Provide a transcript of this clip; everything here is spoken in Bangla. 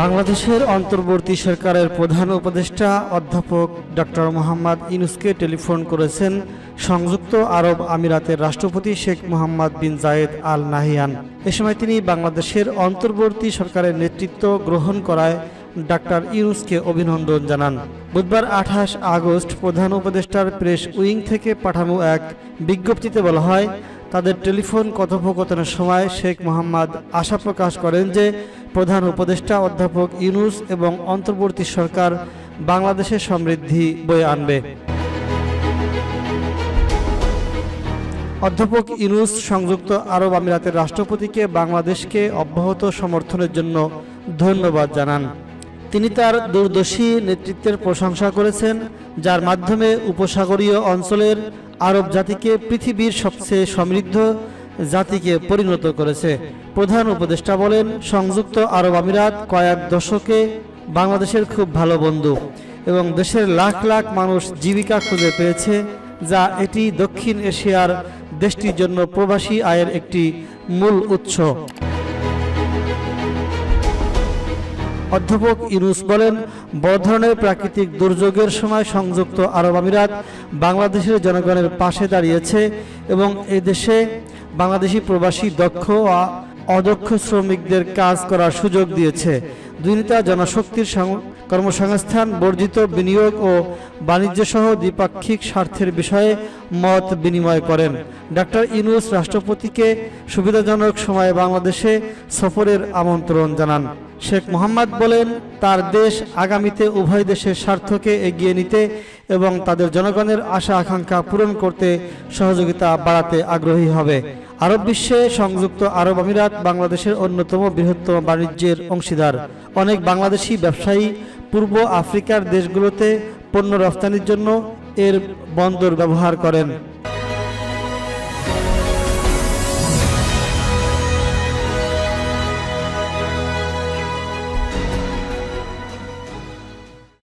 বাংলাদেশের অন্তর্বর্তী সরকারের প্রধান উপদেষ্টা অধ্যাপক ডক্টর মোহাম্মদ ইউনূসকে টেলিফোন করেছেন সংযুক্ত আরব আমিরাতের রাষ্ট্রপতি শেখ মোহাম্মদ বিন জায়েদ আল নাহিয়ান। এ সময় তিনি বাংলাদেশের অন্তর্বর্তী সরকারের নেতৃত্ব গ্রহণ করায় ডক্টর ইউনূসকে অভিনন্দন জানান। বুধবার 28 আগস্ট প্রধান উপদেষ্টার প্রেস উইং থেকে পাঠানো এক বিজ্ঞপ্তিতে বলা হয়, তাদের টেলিফোন কথোপকথনের সময় শেখ মোহাম্মদ আশা প্রকাশ করেন যে প্রধান উপদেষ্টা অধ্যাপক ইউনূস এবং অন্তর্বর্তী সরকার বাংলাদেশের সমৃদ্ধি বয়ে আনবে। অধ্যাপক ইউনূস সংযুক্ত আরব আমিরাতের রাষ্ট্রপতিকে বাংলাদেশকে অব্যাহত সমর্থনের জন্য ধন্যবাদ জানান। তিনি তার দূরদর্শী নেতৃত্বের প্রশংসা করেছেন, যার মাধ্যমে উপসাগরীয় অঞ্চলের আরব জাতিকে পৃথিবীর সবচেয়ে সমৃদ্ধ জাতিকে পরিণত করেছে। প্রধান উপদেষ্টা বলেন, সংযুক্ত আরব আমিরাত কয়েক দশকে বাংলাদেশের খুব ভালো বন্ধু এবং দেশের লাখ লাখ মানুষ জীবিকা খুঁজে পেয়েছে, যা এটি দক্ষিণ এশিয়ার দেশটির জন্য প্রবাসী আয়ের একটি মূল উৎস। অধ্যাপক ইউনূস বলেন, বড় ধরনের প্রাকৃতিক দুর্যোগের সময় সংযুক্ত আরব আমিরাত বাংলাদেশের জনগণের পাশে দাঁড়িয়েছে এবং এই দেশে বাংলাদেশি প্রবাসী দক্ষ ও অদক্ষ শ্রমিকদের কাজ করার সুযোগ দিয়েছে। দুই নেতা জনশক্তির কর্মসংস্থান, বর্ধিত বিনিয়োগ ও বাণিজ্য সহ দ্বিপাক্ষিক স্বার্থের বিষয়ে মত বিনিময় করেন। ডক্টর ইউনূস রাষ্ট্রপতিকে সুবিধাজনক সময়ে বাংলাদেশে সফরের আমন্ত্রণ জানান। শেখ মোহাম্মদ বলেন, তার দেশ আগামীতে উভয় দেশের স্বার্থকে এগিয়ে নিতে এবং তাদের জনগণের আশা আকাঙ্ক্ষা পূরণ করতে সহযোগিতা বাড়াতে আগ্রহী হবে। আরব বিশ্বে সংযুক্ত আরব আমিরাত বাংলাদেশের অন্যতম বৃহত্তম বাণিজ্যের অংশীদার। অনেক বাংলাদেশি ব্যবসায়ী পূর্ব আফ্রিকার দেশগুলোতে পণ্য রফতানির জন্য এর বন্দর ব্যবহার করেন।